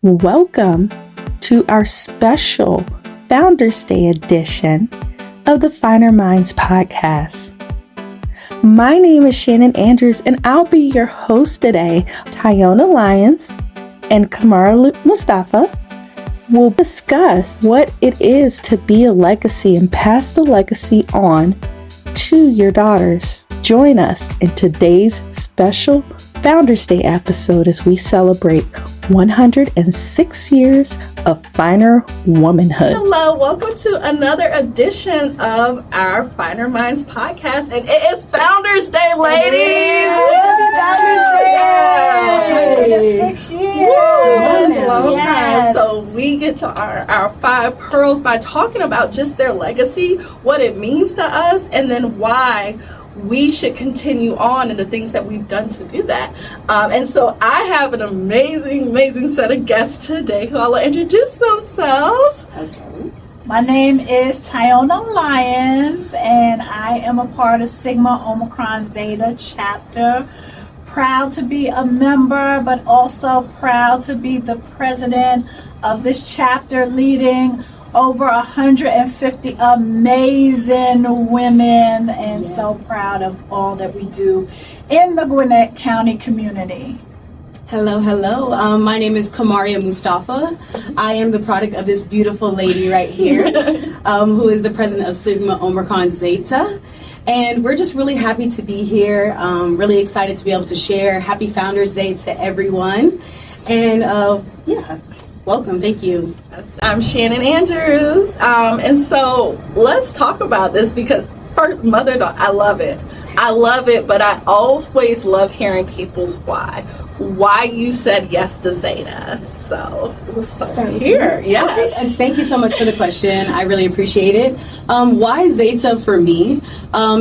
Welcome to our special Founders Day edition of the Finer Minds podcast. My name is Shannon Andrews, and I'll be your host today. Tyona Lyons and Kamara Mustafa will discuss what it is to be a legacy and pass the legacy on to your daughters. Join us in today's special Founders Day episode as we celebrate 106 years of Finer Womanhood. Hello, welcome to another edition of our Finer Minds podcast, and it is Founders Day, ladies! Happy Founders Day! 6 years! Long time. So we get to our five pearls by talking about just their legacy, what it means to us, and then why we should continue on in the things that we've done to do that. And so I have an amazing set of guests today who I'll introduce themselves. Okay. My name is Tyona Lyons, and I am a part of Sigma Omicron Zeta chapter. Proud to be a member, but also proud to be the president of this chapter, leading over 150 amazing women, and so proud of all that we do in the Gwinnett County community. Hello. My name is Kamara Mustafa. I am the product of this beautiful lady right here, who is the president of Sigma Omicron Zeta. And we're just really happy to be here, really excited to be able to share Happy Founders Day to everyone. And welcome, thank you. I'm Shannon Andrews, and so let's talk about this because first, I love it, but I always love hearing people's why you said yes to Zeta. So let's start here. Yes. Okay. Thank you so much for the question. I really appreciate it. Why Zeta for me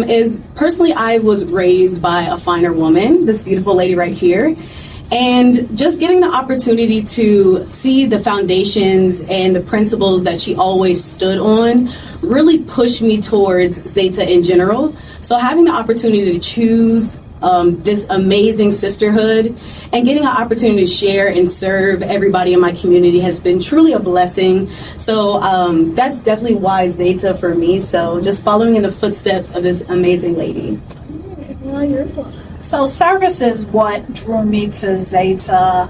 is personally I was raised by a finer woman, this beautiful lady right here. And just getting the opportunity to see the foundations and the principles that she always stood on really pushed me towards Zeta in general. So having the opportunity to choose this amazing sisterhood and getting an opportunity to share and serve everybody in my community has been truly a blessing. So that's definitely why Zeta for me. So just following in the footsteps of this amazing lady. So service is what drew me to Zeta.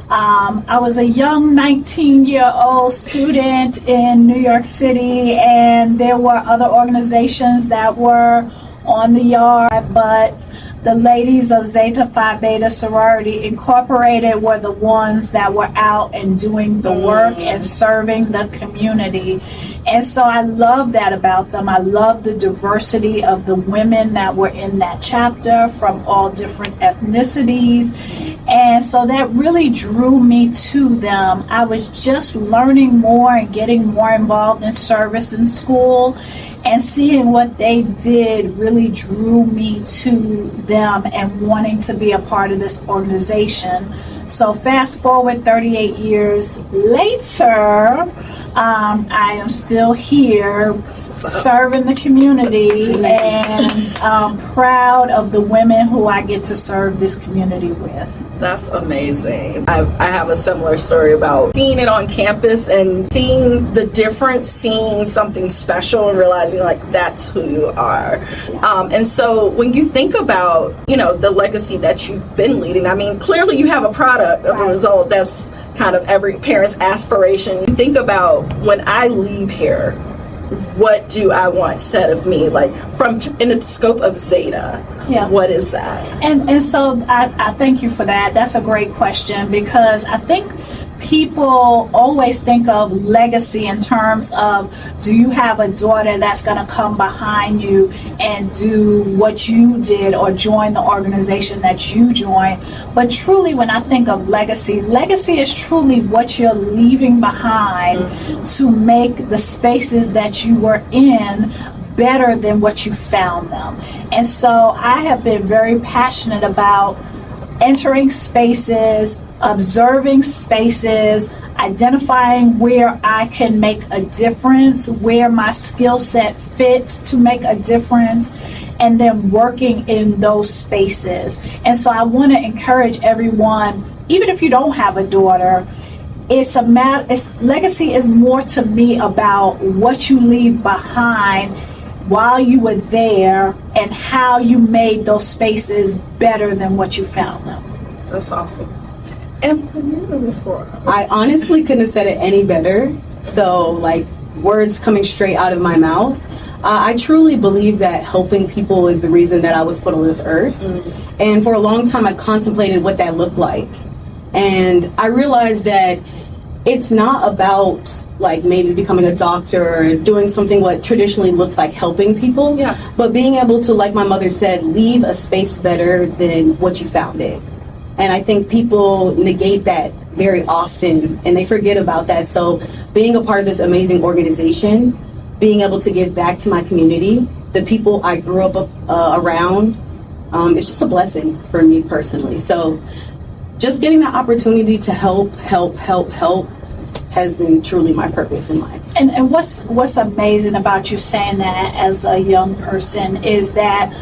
I was a young 19-year-old student in New York City, and there were other organizations that were on the yard, but the ladies of Zeta Phi Beta Sorority Incorporated were the ones that were out and doing the work and serving the community. And so I love that about them. I love the diversity of the women that were in that chapter from all different ethnicities. And so that really drew me to them. I was just learning more and getting more involved in service in school, and seeing what they did really drew me to them and wanting to be a part of this organization. So fast forward 38 years later, I am still here serving the community and proud of the women who I get to serve this community with. That's amazing. I have a similar story about seeing it on campus and seeing the difference, seeing something special and realizing like that's who you are. And so when you think about, the legacy that you've been leading, I mean, clearly you have a product of a result that's kind of every parent's aspiration. You think about when I leave here, what do I want said of me, like in the scope of Zeta? Yeah. What is that? And so I thank you for that. That's a great question, because I think people always think of legacy in terms of, do you have a daughter that's going to come behind you and do what you did or join the organization that you joined? But truly, when I think of legacy is truly what you're leaving behind to make the spaces that you were in better than what you found them. And so I have been very passionate about entering spaces, observing spaces, identifying where I can make a difference, where my skill set fits to make a difference, and then working in those spaces. And so I want to encourage everyone, even if you don't have a daughter, it's a matter. Legacy is more to me about what you leave behind while you were there and how you made those spaces better than what you found them. That's awesome. And for you, Miss Cora? I honestly couldn't have said it any better. So, like, words coming straight out of my mouth. I truly believe that helping people is the reason that I was put on this earth. And for a long time, I contemplated what that looked like. And I realized that it's not about, like, maybe becoming a doctor or doing something what traditionally looks like helping people, but being able to, like my mother said, leave a space better than what you found it. And I think people negate that very often, and they forget about that. So being a part of this amazing organization, being able to give back to my community, the people I grew up around, it's just a blessing for me personally. So just getting the opportunity to help has been truly my purpose in life. And what's amazing about you saying that as a young person is that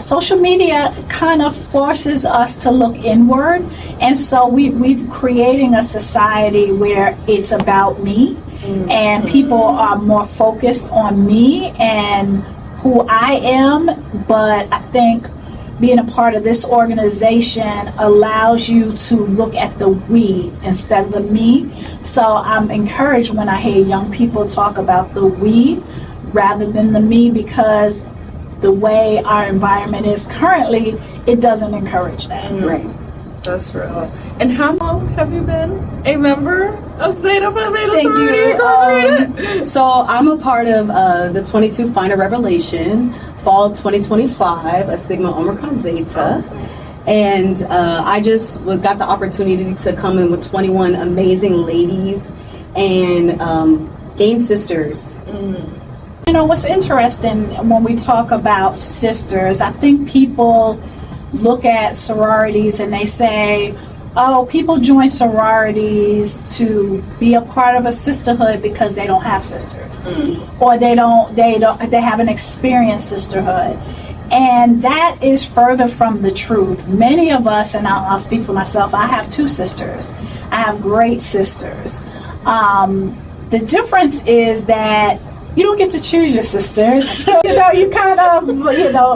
social media kind of forces us to look inward, and so we've creating a society where it's about me, and people are more focused on me and who I am. But I think being a part of this organization allows you to look at the we instead of the me. So I'm encouraged when I hear young people talk about the we rather than the me, because the way our environment is currently, it doesn't encourage that. Right. That's real. And how long have you been a member of Zeta Phi Beta Sorority? Thank you. So I'm a part of the 22 Finer Revelation, Fall 2025, a Sigma Omicron Zeta. And I just got the opportunity to come in with 21 amazing ladies and gain sisters. You know, what's interesting when we talk about sisters, I think people look at sororities and they say, oh, people join sororities to be a part of a sisterhood because they don't have sisters, or they haven't experienced sisterhood. And that is further from the truth. Many of us, and I'll speak for myself, I have 2 sisters. I have great sisters. The difference is that you don't get to choose your sisters. You kind of,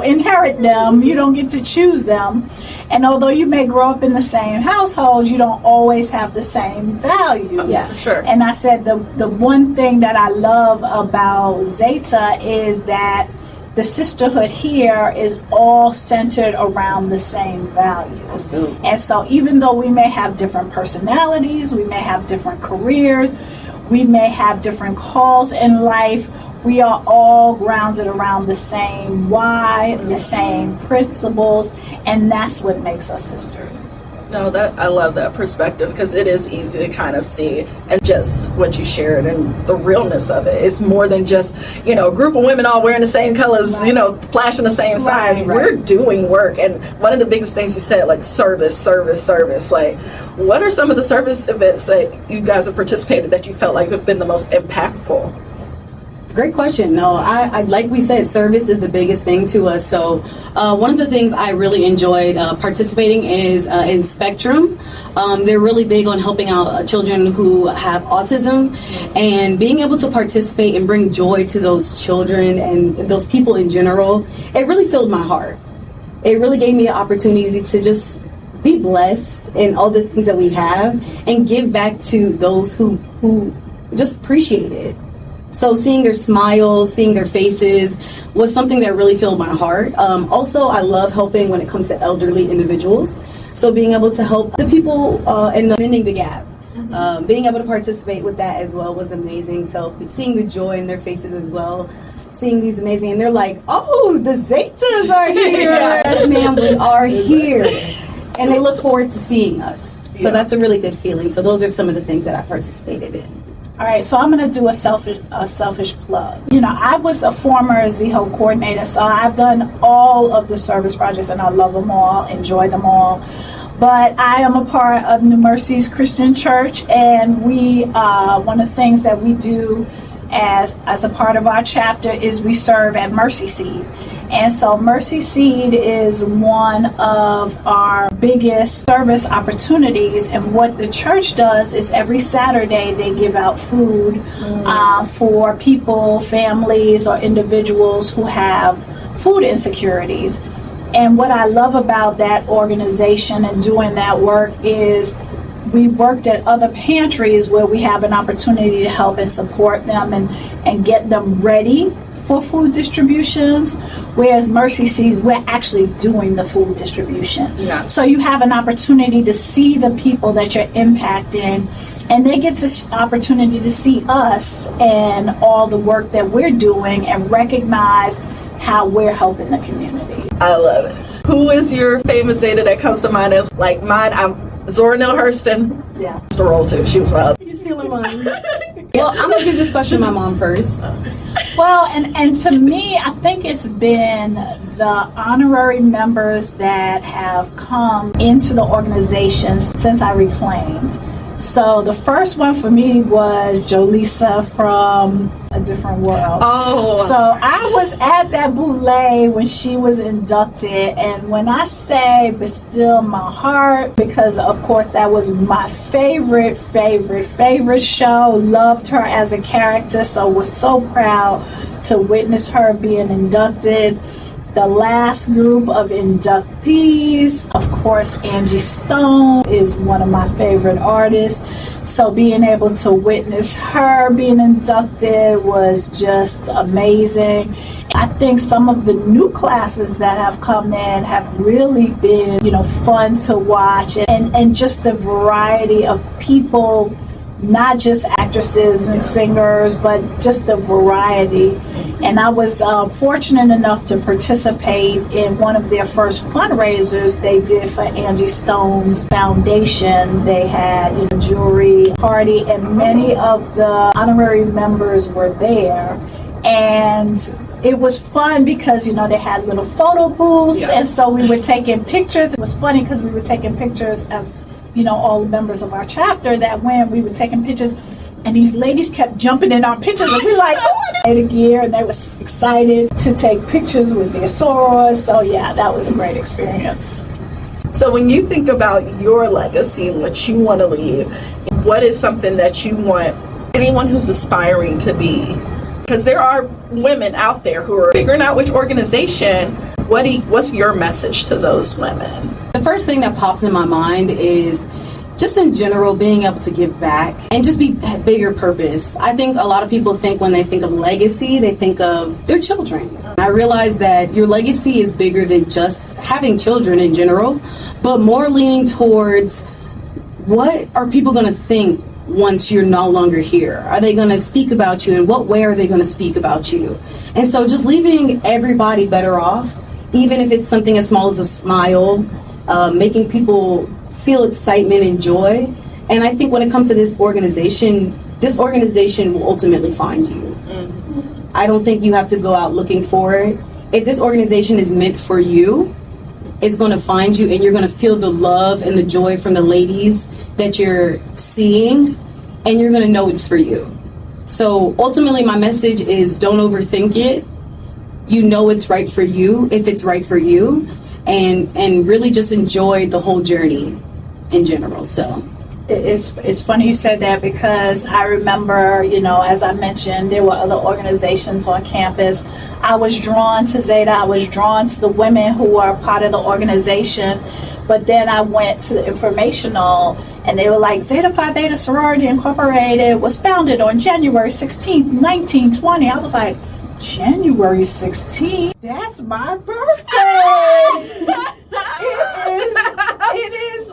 inherit them. You don't get to choose them. And although you may grow up in the same household, you don't always have the same values. Yeah, sure. And I said the one thing that I love about Zeta is that the sisterhood here is all centered around the same values. Absolutely. And so even though we may have different personalities, we may have different careers, we may have different calls in life, we are all grounded around the same why, the same principles, and that's what makes us sisters. No, I love that perspective, because it is easy to kind of see, and just what you shared and the realness of it. It's more than just, a group of women all wearing the same colors, flashing the same signs. Right. We're doing work. And one of the biggest things you said, like service. Like, what are some of the service events that you guys have participated that you felt like have been the most impactful? Great question. No, I like we said, service is the biggest thing to us. So one of the things I really enjoyed participating is in Spectrum. They're really big on helping out children who have autism, and being able to participate and bring joy to those children and those people in general. It really filled my heart. It really gave me an opportunity to just be blessed in all the things that we have and give back to those who just appreciate it. So seeing their smiles, seeing their faces was something that really filled my heart. Also, I love helping when it comes to elderly individuals. So being able to help the people and mending the gap, being able to participate with that as well was amazing. So seeing the joy in their faces as well, seeing these amazing, and they're like, oh, the Zetas are here. Yes, ma'am, we are here. And they look forward to seeing us. So that's a really good feeling. So those are some of the things that I participated in. All right, so I'm going to do a selfish plug. I was a former ZHO coordinator, so I've done all of the service projects, and I love them all, enjoy them all. But I am a part of New Mercies Christian Church, and we one of the things that we do as a part of our chapter is we serve at Mercy Seat. And so Mercy Seed is one of our biggest service opportunities. And what the church does is every Saturday they give out food for people, families, or individuals who have food insecurities. And what I love about that organization and doing that work is we worked at other pantries where we have an opportunity to help and support them and get them ready for food distributions, whereas Mercy Seeds, we're actually doing the food distribution. Yeah. So you have an opportunity to see the people that you're impacting, and they get this opportunity to see us and all the work that we're doing and recognize how we're helping the community. I love it. Who is your famous Zeta that comes to mind? As like mine, I'm Zora Neale Hurston. Yeah. Sorority too. She was my other. You're stealing mine. Well, I'm gonna give this question to my mom first. Well, and to me, I think it's been the honorary members that have come into the organization since I reclaimed. So the first one for me was Jolisa from A Different World. Oh. So I was at that boule when she was inducted, and when I say "But Still My Heart," because of course that was my favorite show. Loved her as a character, so was so proud to witness her being inducted. The last group of inductees, of course, Angie Stone is one of my favorite artists. So being able to witness her being inducted was just amazing. I think some of the new classes that have come in have really been, fun to watch, and just the variety of people, not just actresses and singers, but just the variety. And I was fortunate enough to participate in one of their first fundraisers they did for Angie Stone's foundation. They had a jury party, and many of the honorary members were there. And it was fun because, they had little photo booths, and so we were taking pictures. It was funny because we were taking pictures as all the members of our chapter that when we were taking pictures, and these ladies kept jumping in our pictures, and we were like, oh, the gear, and they were excited to take pictures with their sorors. So yeah, that was a great experience. So when you think about your legacy and what you want to leave, what is something that you want anyone who's aspiring to be? Because there are women out there who are figuring out which organization. What's your message to those women? The first thing that pops in my mind is just in general being able to give back and just be bigger purpose. I think a lot of people think when they think of legacy, they think of their children. I realize that your legacy is bigger than just having children in general, but more leaning towards what are people going to think once you're no longer here? Are they going to speak about you? In what way are they going to speak about you? And so just leaving everybody better off, even if it's something as small as a smile, making people feel excitement and joy. And I think when it comes to this organization will ultimately find you. Mm-hmm. I don't think you have to go out looking for it. If this organization is meant for you, it's going to find you, and you're going to feel the love and the joy from the ladies that you're seeing, and you're going to know it's for you. So ultimately my message is don't overthink it. You know it's right for you if it's right for you, and really just enjoy the whole journey in general. So it's funny you said that, because I remember, as I mentioned, there were other organizations on campus. I was drawn to Zeta. I was drawn to the women who were part of the organization. But then I went to the informational, and they were like, Zeta Phi Beta Sorority Incorporated was founded on January 16th, 1920. I was like, January 16th? That's my birthday! It is.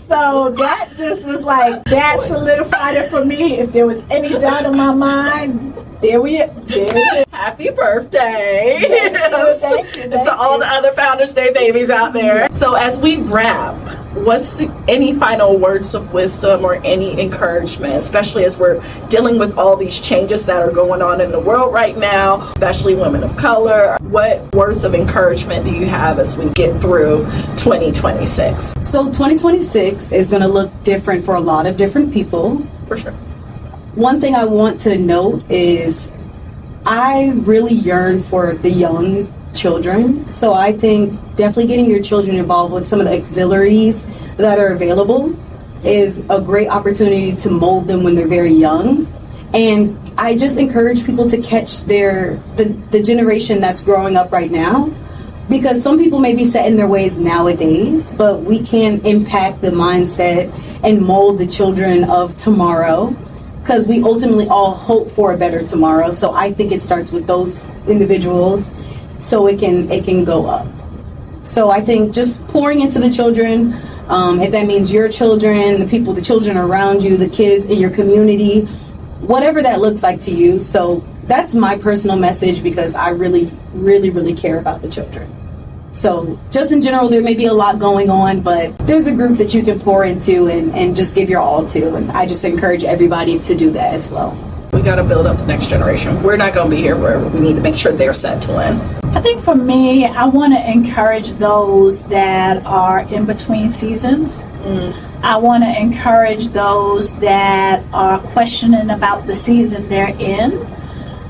So that just was like, that solidified it for me. If there was any doubt in my mind, there it is. Happy birthday. Yes. Thank you. And to all the other Founders Day babies out there. So as we wrap, what's any final words of wisdom or any encouragement, especially as we're dealing with all these changes that are going on in the world right now, especially women of color? What words of encouragement do you have as we get through 2026? So 2026 is going to look different for a lot of different people. For sure. One thing I want to note is I really yearn for the young children. So I think definitely getting your children involved with some of the auxiliaries that are available is a great opportunity to mold them when they're very young. And I just encourage people to catch the generation that's growing up right now, because some people may be set in their ways nowadays, but we can impact the mindset and mold the children of tomorrow, because we ultimately all hope for a better tomorrow. So I think it starts with those individuals so it can go up. So I think just pouring into the children, if that means your children, the children around you, the kids in your community, whatever that looks like to you. So that's my personal message, because I really, really, really care about the children. So just in general, there may be a lot going on, but there's a group that you can pour into and just give your all to. And I just encourage everybody to do that as well. We got to build up the next generation. We're not going to be here where we need to make sure they're set to win. I think for me, I want to encourage those that are in between seasons. I want to encourage those that are questioning about the season they're in.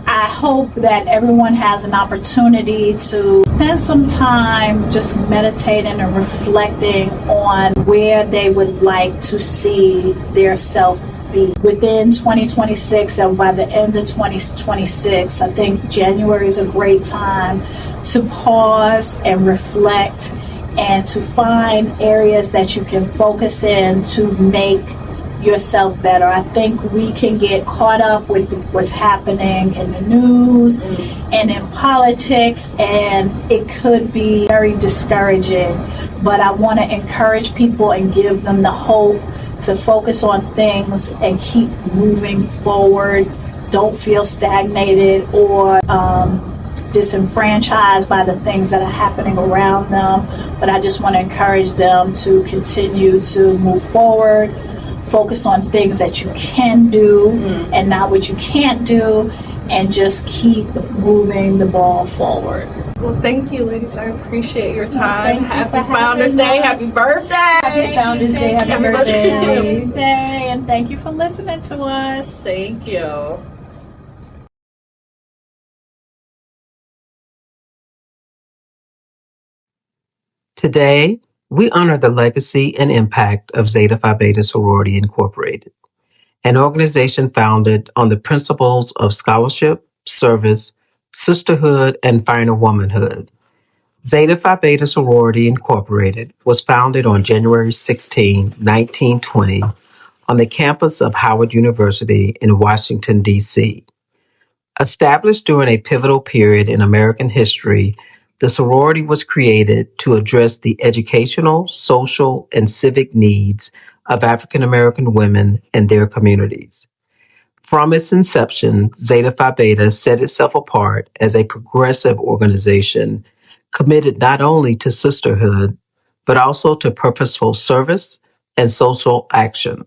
I hope that everyone has an opportunity to spend some time just meditating and reflecting on where they would like to see their self be within 2026 and by the end of 2026. I think January is a great time to pause and reflect and to find areas that you can focus in to make yourself better. I think we can get caught up with what's happening in the news and in politics, and it could be very discouraging. But I want to encourage people and give them the hope to focus on things and keep moving forward. Don't feel stagnated or disenfranchised by the things that are happening around them. But I just want to encourage them to continue to move forward, focus on things that you can do and not what you can't do, and just keep moving the ball forward. Well, thank you, ladies. I appreciate your time. Thank you Happy Founders Day. Happy birthday. Happy Founders Day. Happy birthday. Founders Day, and thank you for listening to us. Thank you. Today, we honor the legacy and impact of Zeta Phi Beta Sorority Incorporated, an organization founded on the principles of scholarship, service, sisterhood, and finer womanhood. Zeta Phi Beta Sorority Incorporated was founded on January 16, 1920, on the campus of Howard University in Washington, D.C. Established during a pivotal period in American history, the sorority was created to address the educational, social, and civic needs of African American women and their communities. From its inception, Zeta Phi Beta set itself apart as a progressive organization committed not only to sisterhood, but also to purposeful service and social action.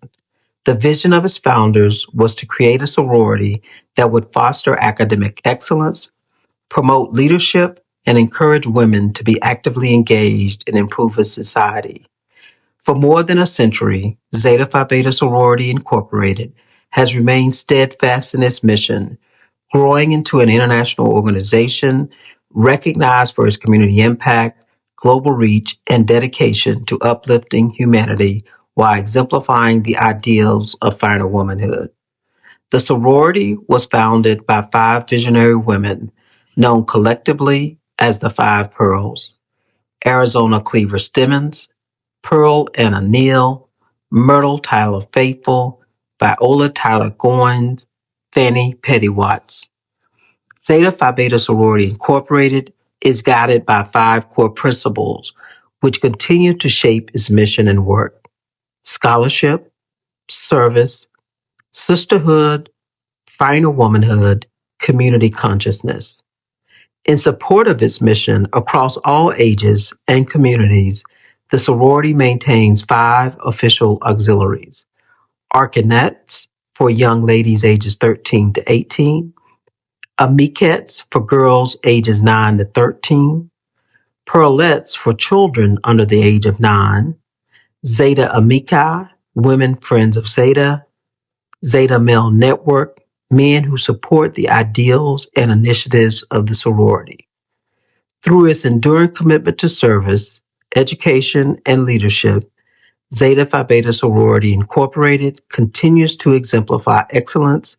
The vision of its founders was to create a sorority that would foster academic excellence, promote leadership, and encourage women to be actively engaged in improving society. For more than a century, Zeta Phi Beta Sorority Incorporated has remained steadfast in its mission, growing into an international organization recognized for its community impact, global reach, and dedication to uplifting humanity while exemplifying the ideals of finer womanhood. The sorority was founded by 5 visionary women known collectively as the 5 Pearls: Arizona Cleaver Stemmons, Pearl Anna Neal, Myrtle Tyler Faithful, Viola Tyler Goins, Fanny Petty Watts. Zeta Phi Beta Sorority Incorporated is guided by 5 core principles which continue to shape its mission and work: scholarship, service, sisterhood, finer womanhood, community consciousness. In support of its mission across all ages and communities, the sorority maintains 5 official auxiliaries: Arcanettes for young ladies ages 13 to 18, Amiquettes for girls ages 9 to 13, Pearlettes for children under the age of 9, Zeta Amici, women friends of Zeta, Zeta Male Network, men who support the ideals and initiatives of the sorority. Through its enduring commitment to service, education, and leadership, Zeta Phi Beta Sorority Incorporated continues to exemplify excellence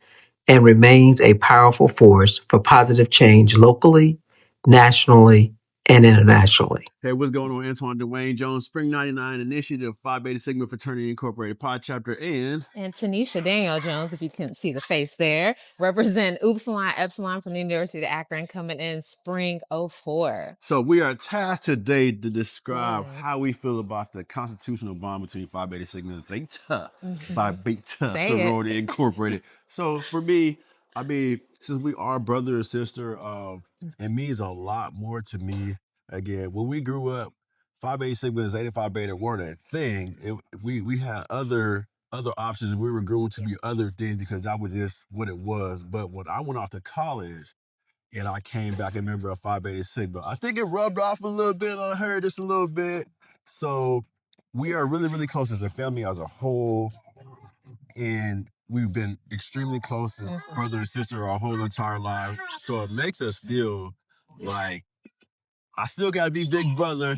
and remains a powerful force for positive change locally, nationally, and internationally. Hey, what's going on? Antoine Dwayne Jones, Spring 99 Initiative, Phi Beta Sigma Fraternity Incorporated Pod Chapter, and Tanisha Daniel Jones, if you couldn't see the face there, represent Upsilon Epsilon from the University of Akron, coming in spring 04. So we are tasked today to describe how we feel about the constitutional bond between Phi Beta Sigma and Zeta Phi Beta Sorority Incorporated. So for me, I mean, since we are brother and sister, it means a lot more to me. Again, when we grew up, Phi Beta Sigma and Zeta Phi Beta weren't a thing. We had other options. We were growing to be other things because that was just what it was. But when I went off to college and I came back a member of Phi Beta Sigma, I think it rubbed off a little bit on her, just a little bit. So we are really, really close as a family as a whole. And we've been extremely close as brother and sister our whole entire life. So it makes us feel like I still got to be big brother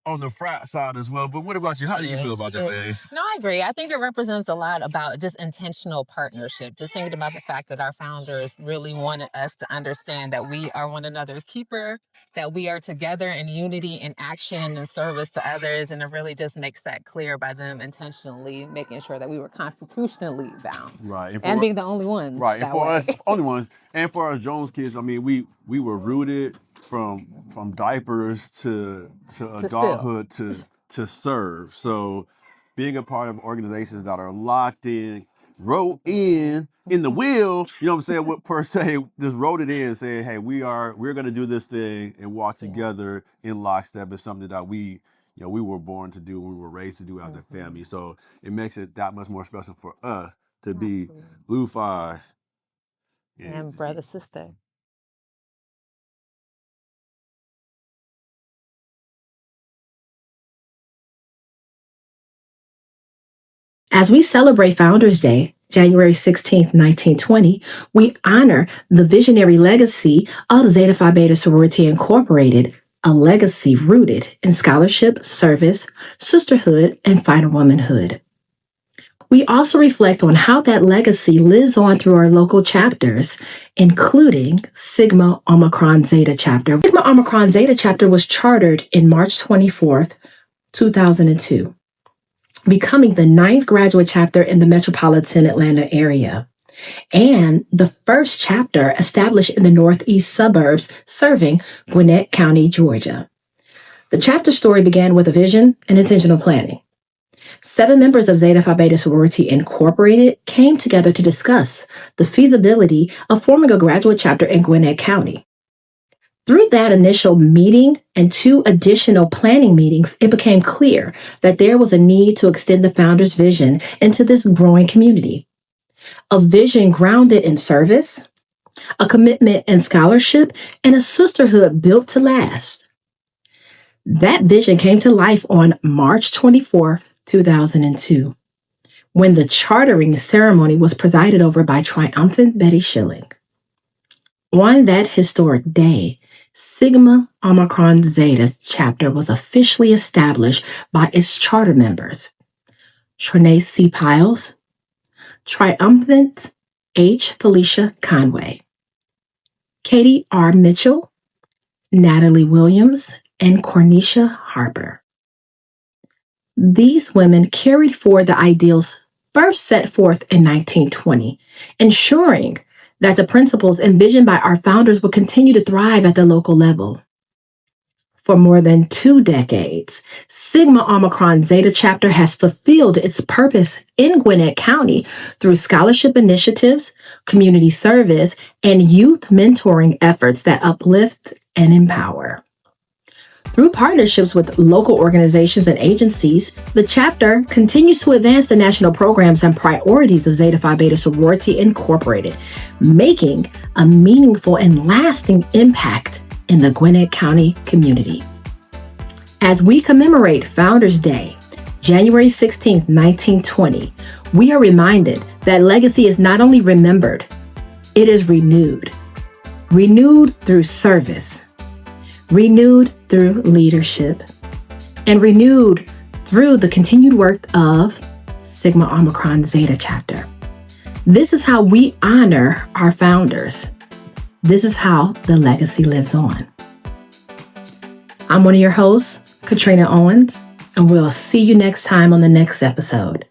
on the frat side as well. But what about you? How do you feel about that, man? No, I agree. I think it represents a lot about just intentional partnership. Just thinking about the fact that our founders really wanted us to understand that we are one another's keeper, that we are together in unity and action and service to others. And it really just makes that clear by them intentionally making sure that we were constitutionally bound. Right. And being the only ones. Right. And for us, only ones. And for our Jones kids, I mean, we were rooted from diapers to adulthood to serve. So being a part of organizations that are locked in, wrote in the wheel, you know what I'm saying, what per se, just wrote it in saying, hey, we're gonna do this thing and walk together in lockstep is something that we were born to do, we were raised to do as a family. So it makes it that much more special for us to be Blue Phi and brother sister. As we celebrate Founders Day, January 16th, 1920, we honor the visionary legacy of Zeta Phi Beta Sorority Incorporated, a legacy rooted in scholarship, service, sisterhood, and finer womanhood. We also reflect on how that legacy lives on through our local chapters, including Sigma Omicron Zeta chapter. Sigma Omicron Zeta chapter was chartered in March 24th, 2002. Becoming the 9th graduate chapter in the metropolitan Atlanta area, and the first chapter established in the northeast suburbs serving Gwinnett County, Georgia. The chapter story began with a vision and intentional planning. 7 members of Zeta Phi Beta Sorority Incorporated came together to discuss the feasibility of forming a graduate chapter in Gwinnett County. Through that initial meeting and 2 additional planning meetings, it became clear that there was a need to extend the founders' vision into this growing community. A vision grounded in service, a commitment in scholarship, and a sisterhood built to last. That vision came to life on March 24, 2002, when the chartering ceremony was presided over by triumphant Betty Schilling. On that historic day, Sigma Omicron Zeta chapter was officially established by its charter members, Trinae C. Piles, Triumphant H. Felicia Conway, Katie R. Mitchell, Natalie Williams, and Cornisha Harper. These women carried forward the ideals first set forth in 1920, ensuring that the principles envisioned by our founders would continue to thrive at the local level. For more than 2 decades, Sigma Omicron Zeta chapter has fulfilled its purpose in Gwinnett County through scholarship initiatives, community service, and youth mentoring efforts that uplift and empower. Through partnerships with local organizations and agencies, the chapter continues to advance the national programs and priorities of Zeta Phi Beta Sorority Incorporated, making a meaningful and lasting impact in the Gwinnett County community. As we commemorate Founders Day, January 16, 1920, we are reminded that legacy is not only remembered, it is renewed. Renewed through service, renewed through leadership, and renewed through the continued work of Sigma Omicron Zeta chapter. This is how we honor our founders. This is how the legacy lives on. I'm one of your hosts, Katrina Owens, and we'll see you next time on the next episode.